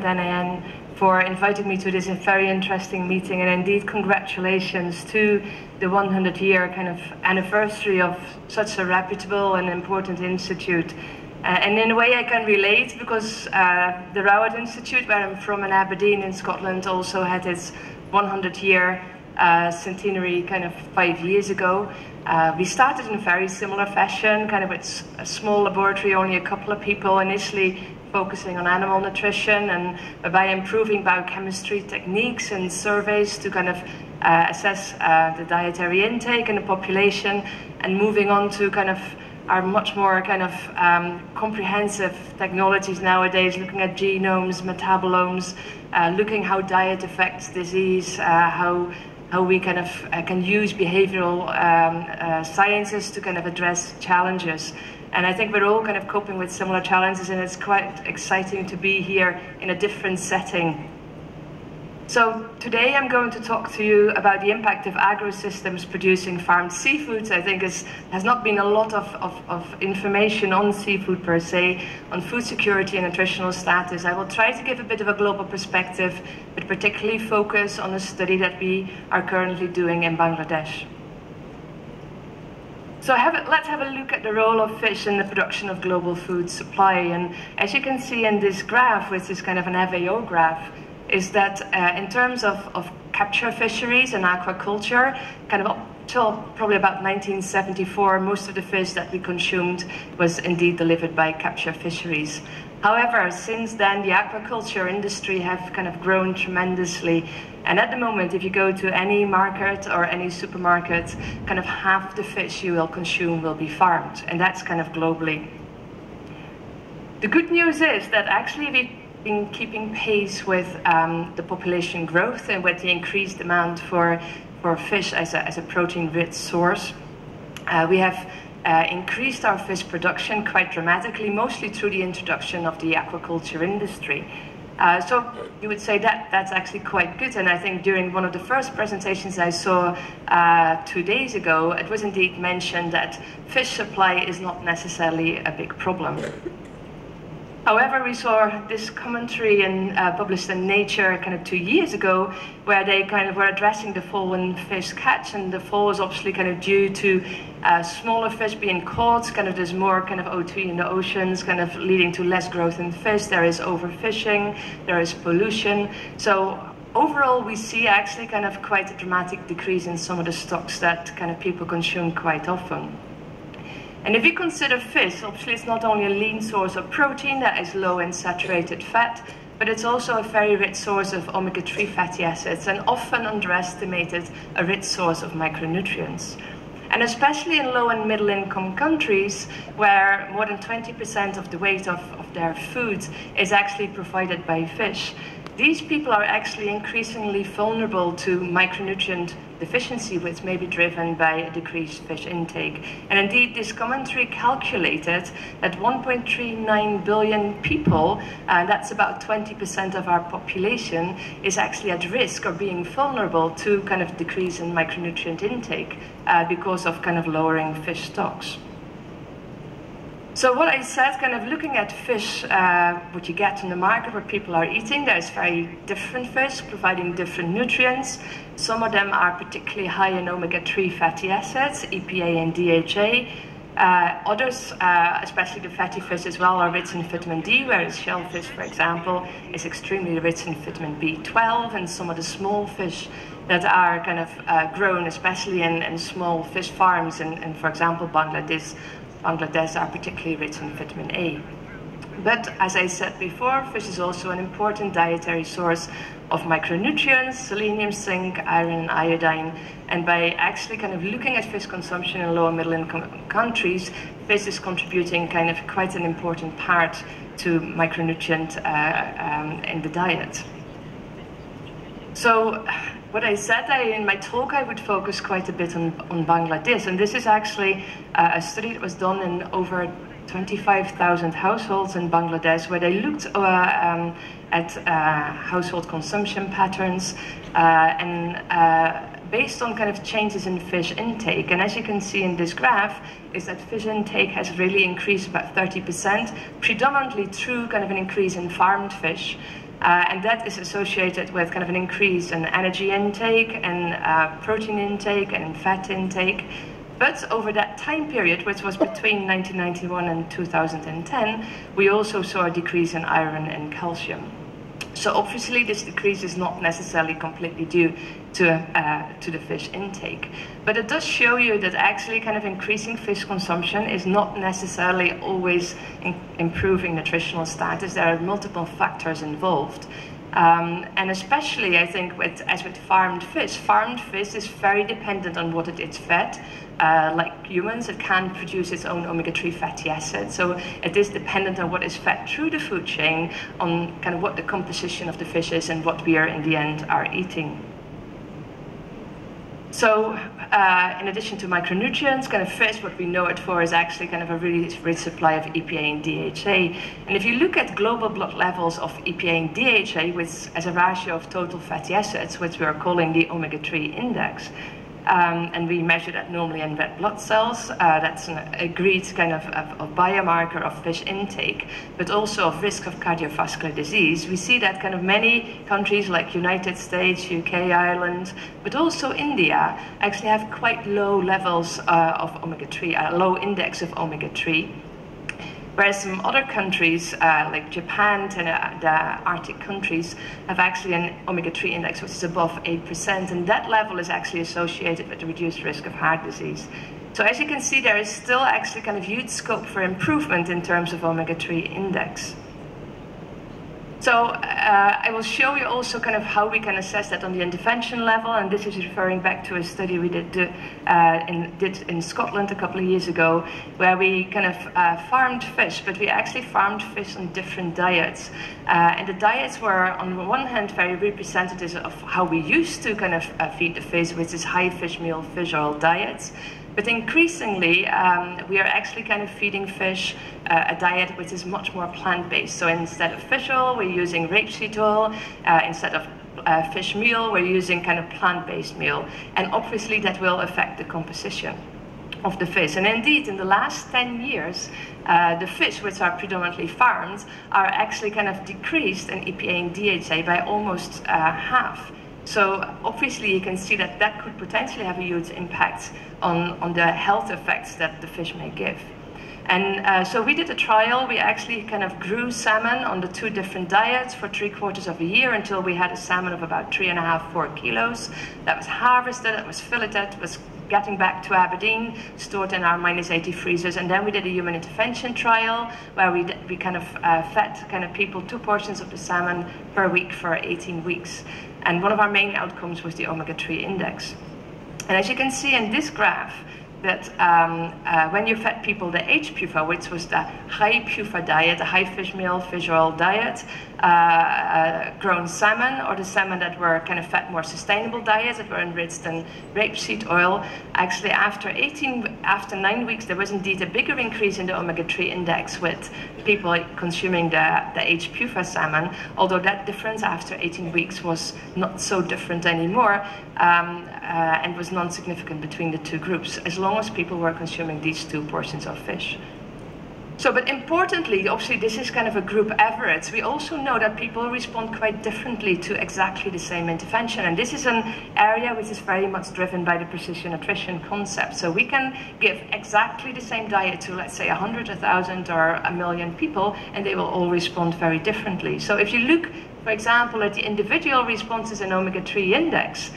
NIN for inviting me to this very interesting meeting, and indeed congratulations to the 100-year kind of anniversary of such a reputable and important institute. And in a way I can relate, because the Rowett Institute, where I'm from in Aberdeen in Scotland, also had its 100-year centenary kind of 5 years ago. We started in a very similar fashion, kind of with a small laboratory, only a couple of people, initially focusing on animal nutrition, and by improving biochemistry techniques and surveys to kind of assess the dietary intake in the population, and moving on to kind of our much more kind of comprehensive technologies nowadays, looking at genomes, metabolomes, looking how diet affects disease, how we kind of can use behavioral sciences to kind of address challenges. And I think we're all kind of coping with similar challenges, and it's quite exciting to be here in a different setting. So today I'm going to talk to you about the impact of agrosystems producing farmed seafoods. I think has not been a lot of information on seafood per se, on food security and nutritional status. I will try to give a bit of a global perspective, but particularly focus on a study that we are currently doing in Bangladesh. So let's have a look at the role of fish in the production of global food supply. And as you can see in this graph, which is kind of an FAO graph, is that in terms of capture fisheries and aquaculture, kind of up till probably about 1974, most of the fish that we consumed was indeed delivered by capture fisheries. However, since then, the aquaculture industry have kind of grown tremendously. And at the moment, if you go to any market or any supermarket, kind of half the fish you will consume will be farmed, and that's kind of globally. The good news is that actually we've been keeping pace with the population growth and with the increased demand for fish as a protein-rich source. We have increased our fish production quite dramatically, mostly through the introduction of the aquaculture industry. So you would say that that's actually quite good, and I think during one of the first presentations I saw 2 days ago, it was indeed mentioned that fish supply is not necessarily a big problem. However, we saw this commentary published in Nature kind of 2 years ago, where they kind of were addressing the fall in fish catch, and the fall was obviously kind of due to smaller fish being caught. Kind of there's more kind of O2 in the oceans, kind of leading to less growth in fish. There is overfishing, there is pollution. So overall, we see actually kind of quite a dramatic decrease in some of the stocks that kind of people consume quite often. And if you consider fish, obviously it's not only a lean source of protein that is low in saturated fat, but it's also a very rich source of omega-3 fatty acids, and often underestimated a rich source of micronutrients. And especially in low and middle income countries, where more than 20% of the weight of their food is actually provided by fish, these people are actually increasingly vulnerable to micronutrient deficiency, which may be driven by a decreased fish intake. And indeed, this commentary calculated that 1.39 billion people, and that's about 20% of our population, is actually at risk or being vulnerable to kind of decrease in micronutrient intake because of kind of lowering fish stocks. So what I said, kind of looking at fish, what you get in the market, what people are eating, there's very different fish providing different nutrients. Some of them are particularly high in omega-3 fatty acids, EPA and DHA. Others, especially the fatty fish as well, are rich in vitamin D, whereas shellfish, for example, is extremely rich in vitamin B12, and some of the small fish that are kind of grown, especially in small fish farms in, for example, Bangladesh are particularly rich in vitamin A. But as I said before, fish is also an important dietary source of micronutrients, selenium, zinc, iron, and iodine. And by actually kind of looking at fish consumption in low and middle income countries, fish is contributing kind of quite an important part to micronutrient in the diet. So what I said, in my talk, I would focus quite a bit on Bangladesh. And this is actually a study that was done in over 25,000 households in Bangladesh, where they looked at household consumption patterns based on kind of changes in fish intake. And as you can see in this graph, is that fish intake has really increased about 30%, predominantly through kind of an increase in farmed fish. And that is associated with kind of an increase in energy intake and protein intake and fat intake. But over that time period, which was between 1991 and 2010, we also saw a decrease in iron and calcium. So obviously this decrease is not necessarily completely due to the fish intake. But it does show you that actually kind of increasing fish consumption is not necessarily always improving nutritional status. There are multiple factors involved. And especially, I think, as with farmed fish is very dependent on what it is fed. Like humans, it can produce its own omega-3 fatty acids, so it is dependent on what is fed through the food chain, on kind of what the composition of the fish is and what we are in the end are eating. So in addition to micronutrients, kind of fish, what we know it for is actually kind of a really rich supply of EPA and DHA. And if you look at global blood levels of EPA and DHA, which as a ratio of total fatty acids, which we are calling the omega-3 index, and we measure that normally in red blood cells. That's an agreed kind of biomarker of fish intake, but also of risk of cardiovascular disease. We see that kind of many countries like United States, UK, Ireland, but also India actually have quite low levels of omega-3, a low index of omega-3. Whereas some other countries, like Japan and the Arctic countries, have actually an omega-3 index which is above 8%, and that level is actually associated with the reduced risk of heart disease. So as you can see, there is still actually kind of huge scope for improvement in terms of omega-3 index. So I will show you also kind of how we can assess that on the intervention level, and this is referring back to a study we did in Scotland a couple of years ago, where we kind of farmed fish, but we actually farmed fish on different diets. And the diets were, on the one hand, very representative of how we used to kind of feed the fish, which is high fish meal, fish oil diets. But increasingly, we are actually kind of feeding fish a diet which is much more plant-based. So instead of fish oil, we're using rapeseed oil. Instead of fish meal, we're using kind of plant-based meal. And obviously that will affect the composition of the fish. And indeed, in the last 10 years, the fish which are predominantly farmed are actually kind of decreased in EPA and DHA by almost half. So obviously you can see that that could potentially have a huge impact on the health effects that the fish may give. And so we did a trial. We actually kind of grew salmon on the 2 different diets for 3/4 of a year until we had a salmon of about 3.5 to 4 kilos. That was harvested, that was filleted, was getting back to Aberdeen, stored in our -80 freezers. And then we did a human intervention trial where we kind of fed kind of people 2 portions of the salmon per week for 18 weeks. And one of our main outcomes was the omega-3 index. And as you can see in this graph, that when you fed people the HPUFA, which was the high PUFA diet, the high fish meal, fish oil diet, grown salmon, or the salmon that were kind of fed more sustainable diets that were enriched in rapeseed oil, actually after 9 weeks, there was indeed a bigger increase in the omega-3 index with people consuming the HPUFA salmon, although that difference after 18 weeks was not so different anymore, and was non-significant between the 2 groups, as long as people were consuming these 2 portions of fish. So, but importantly, obviously this is kind of a group average. We also know that people respond quite differently to exactly the same intervention. And this is an area which is very much driven by the precision nutrition concept. So we can give exactly the same diet to, let's say, 100, 1,000 or 1,000,000 people, and they will all respond very differently. So if you look, for example, at the individual responses in omega-3 index,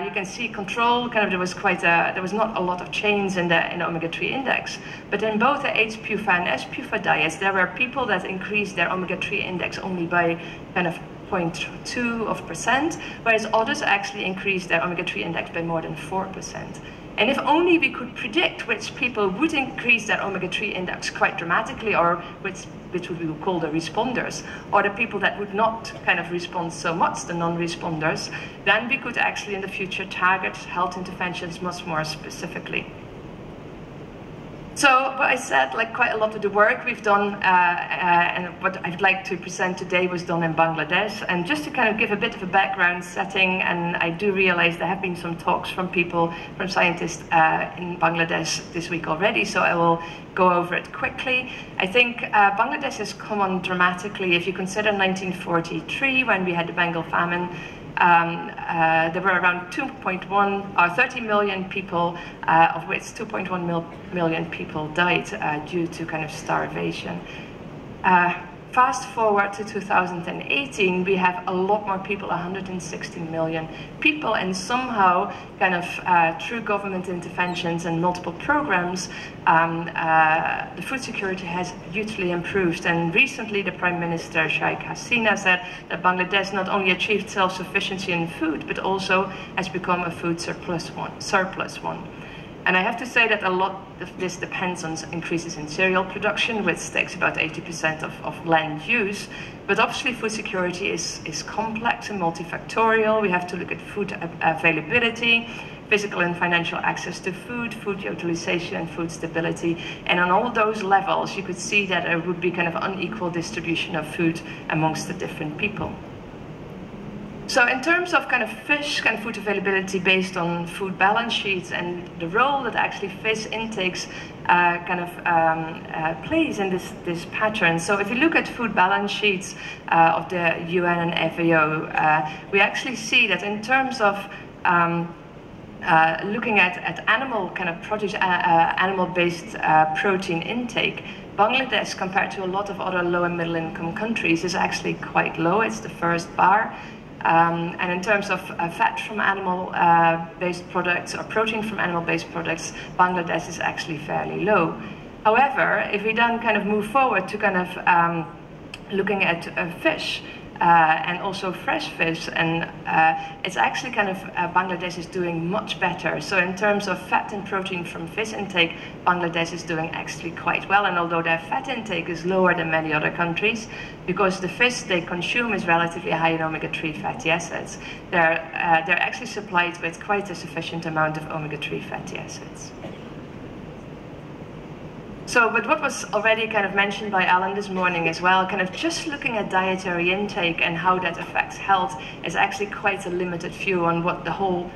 you can see control, kind of there was not a lot of change in the omega-3 index. But in both the HPUFA and SPUFA diets, there were people that increased their omega-3 index only by kind of 0.2%, whereas others actually increased their omega-3 index by more than 4%. And if only we could predict which people would increase their omega-3 index quite dramatically, or which we would call the responders, or the people that would not kind of respond so much, the non-responders, then we could actually in the future target health interventions much more specifically. So what I said, like quite a lot of the work we've done and what I'd like to present today was done in Bangladesh. And just to kind of give a bit of a background setting, and I do realize there have been some talks from people, from scientists in Bangladesh this week already, so I will go over it quickly. I think Bangladesh has come on dramatically. If you consider 1943, when we had the Bengal famine, there were around 30 million people, of which 2.1 million people died due to kind of starvation. Fast forward to 2018, we have a lot more people, 160 million people, and somehow, kind of through government interventions and multiple programs, the food security has hugely improved. And recently, the Prime Minister, Sheikh Hasina, said that Bangladesh not only achieved self-sufficiency in food, but also has become a food surplus one. And I have to say that a lot of this depends on increases in cereal production, which takes about 80% of land use. But obviously food security is complex and multifactorial. We have to look at food availability, physical and financial access to food, food utilization, and food stability. And on all those levels, you could see that there would be kind of unequal distribution of food amongst the different people. So in terms of kind of fish, kind of food availability based on food balance sheets and the role that actually fish intakes plays in this pattern. So if you look at food balance sheets of the UN and FAO, we actually see that in terms of looking at animal kind of produce, animal-based protein intake, Bangladesh, compared to a lot of other low and middle income countries, is actually quite low. It's the first bar. And in terms of fat from animal-based products or protein from animal-based products, Bangladesh is actually fairly low. However, if we then kind of move forward to kind of looking at fish, and also fresh fish, and it's actually kind of Bangladesh is doing much better. So in terms of fat and protein from fish intake, Bangladesh is doing actually quite well. And although their fat intake is lower than many other countries, because the fish they consume is relatively high in omega-3 fatty acids, they're actually supplied with quite a sufficient amount of omega-3 fatty acids. So, but what was already kind of mentioned by Alan this morning as well, kind of just looking at dietary intake and how that affects health is actually quite a limited view on what the whole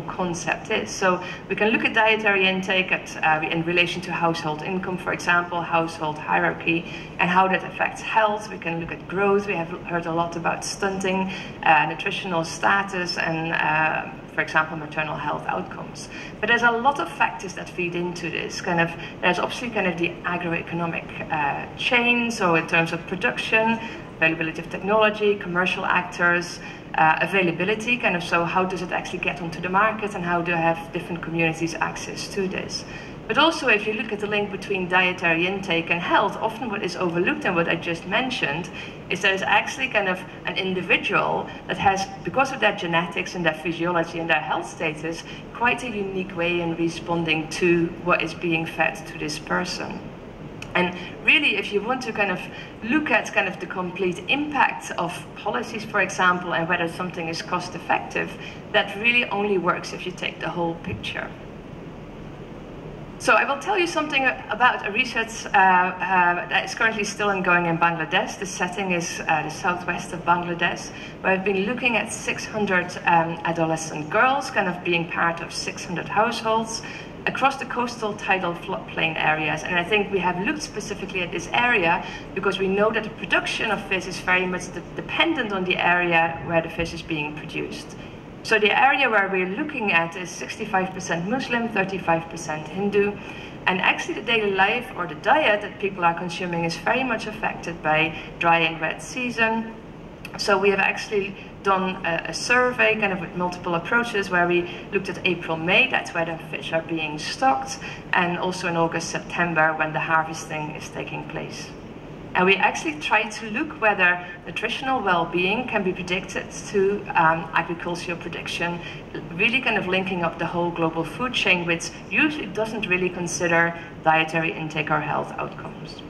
concept is. So we can look at dietary intake in relation to household income, for example, household hierarchy, and how that affects health. We can look at growth. We have heard a lot about stunting, nutritional status, and for example, maternal health outcomes. But there's a lot of factors that feed into this. There's obviously kind of the agroeconomic chain, so in terms of production, availability of technology, commercial actors, availability, so how does it actually get onto the market, and how do have different communities access to this. But also, if you look at the link between dietary intake and health, often what is overlooked and what I just mentioned is there is actually kind of an individual that has, because of their genetics and their physiology and their health status, quite a unique way in responding to what is being fed to this person. And really, if you want to kind of look at kind of the complete impact of policies, for example, and whether something is cost effective, that really only works if you take the whole picture. So I will tell you something about a research that is currently still ongoing in Bangladesh. The setting is the southwest of Bangladesh, where I've been looking at 600 adolescent girls, kind of being part of 600 households across the coastal tidal floodplain areas. And I think we have looked specifically at this area because we know that the production of fish is very much dependent on the area where the fish is being produced. So the area where we're looking at is 65% Muslim, 35% Hindu. And actually the daily life or the diet that people are consuming is very much affected by dry and wet season. So we have actually done a survey kind of with multiple approaches where we looked at April, May, that's where the fish are being stocked, and also in August, September when the harvesting is taking place. And we actually try to look whether nutritional well-being can be predicted to agricultural production, really kind of linking up the whole global food chain, which usually doesn't really consider dietary intake or health outcomes.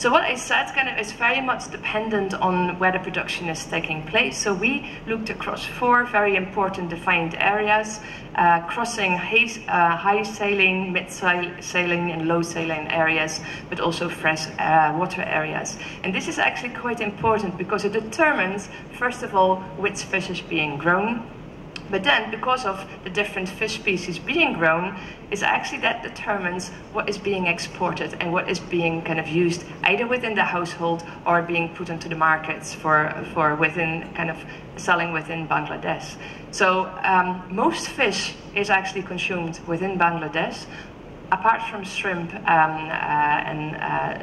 So what I said kind of is very much dependent on where the production is taking place. So we looked across 4 very important defined areas, crossing high saline, mid saline and low saline areas, but also fresh water areas. And this is actually quite important because it determines, first of all, which fish is being grown. But then, because of the different fish species being grown, is actually that determines what is being exported and what is being kind of used either within the household or being put into the markets for within kind of selling within Bangladesh. So most fish is actually consumed within Bangladesh, apart from shrimp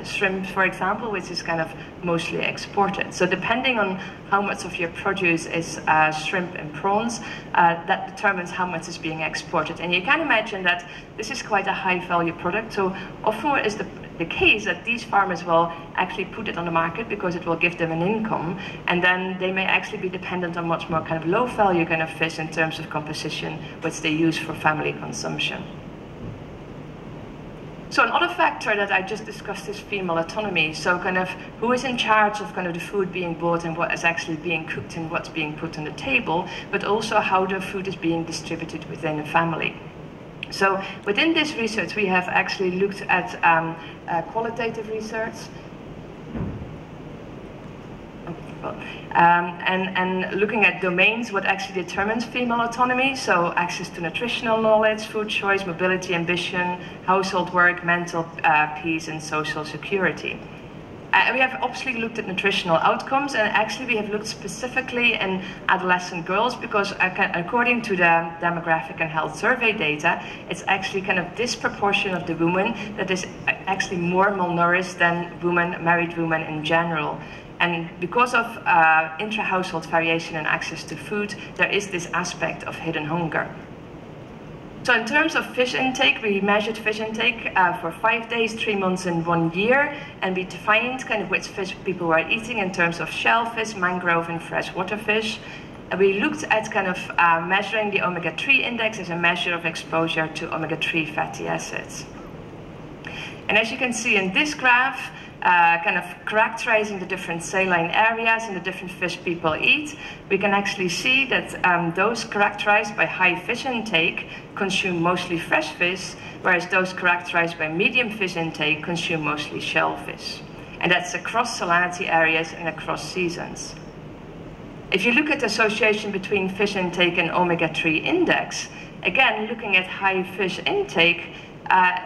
shrimp, for example, which is kind of mostly exported. So depending on how much of your produce is shrimp and prawns, that determines how much is being exported. And you can imagine that this is quite a high value product. So often it is the case that these farmers will actually put it on the market because it will give them an income, and then they may actually be dependent on much more kind of low value kind of fish in terms of composition, which they use for family consumption. So another factor that I just discussed is female autonomy. So kind of who is in charge of kind of the food being bought and what is actually being cooked and what's being put on the table, but also how the food is being distributed within a family. So within this research, we have actually looked at qualitative research. And looking at domains, what actually determines female autonomy, so access to nutritional knowledge, food choice, mobility, ambition, household work, mental peace, and social security. We have obviously looked at nutritional outcomes, and actually we have looked specifically in adolescent girls because according to the demographic and health survey data, it's actually kind of disproportion of the woman that is actually more malnourished than married women in general. And because of intra-household variation and access to food, there is this aspect of hidden hunger. So in terms of fish intake, we measured fish intake for 5 days, 3 months, and 1 year, and we defined kind of which fish people were eating in terms of shellfish, mangrove, and freshwater fish. And we looked at kind of measuring the omega-3 index as a measure of exposure to omega-3 fatty acids. And as you can see in this graph, kind of characterizing the different saline areas and the different fish people eat, we can actually see that those characterized by high fish intake consume mostly fresh fish, whereas those characterized by medium fish intake consume mostly shellfish. And that's across salinity areas and across seasons. If you look at the association between fish intake and omega-3 index, again, looking at high fish intake,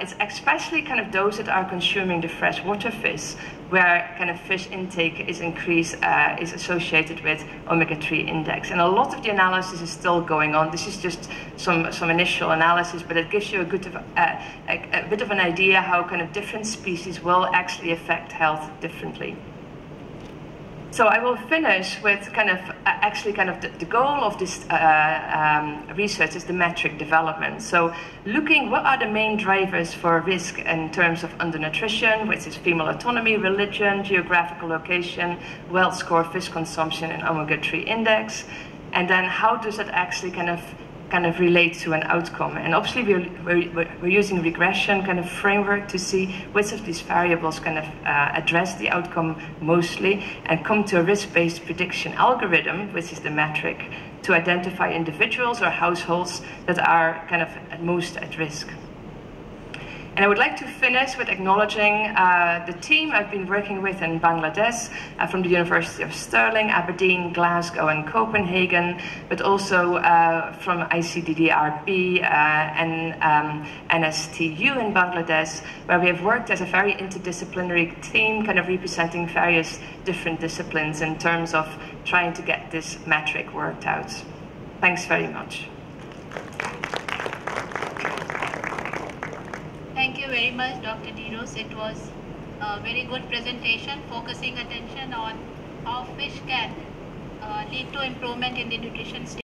it's especially kind of those that are consuming the freshwater fish, where kind of fish intake is increased, is associated with omega-3 index. And a lot of the analysis is still going on. This is just some initial analysis, but it gives you a bit of an idea how kind of different species will actually affect health differently. So I will finish with kind of the goal of this research is the metric development. So looking what are the main drivers for risk in terms of undernutrition, which is female autonomy, religion, geographical location, wealth score, fish consumption, and omega-3 index, and then how does that actually kind of relate to an outcome. And obviously we're using regression kind of framework to see which of these variables kind of address the outcome mostly and come to a risk-based prediction algorithm, which is the metric, to identify individuals or households that are kind of most at risk. And I would like to finish with acknowledging the team I've been working with in Bangladesh from the University of Stirling, Aberdeen, Glasgow, and Copenhagen, but also from ICDDRB and NSTU in Bangladesh, where we have worked as a very interdisciplinary team, kind of representing various different disciplines in terms of trying to get this metric worked out. Thanks very much. Thank you very much, Dr. De Roos. It was a very good presentation, focusing attention on how fish can lead to improvement in the nutrition state.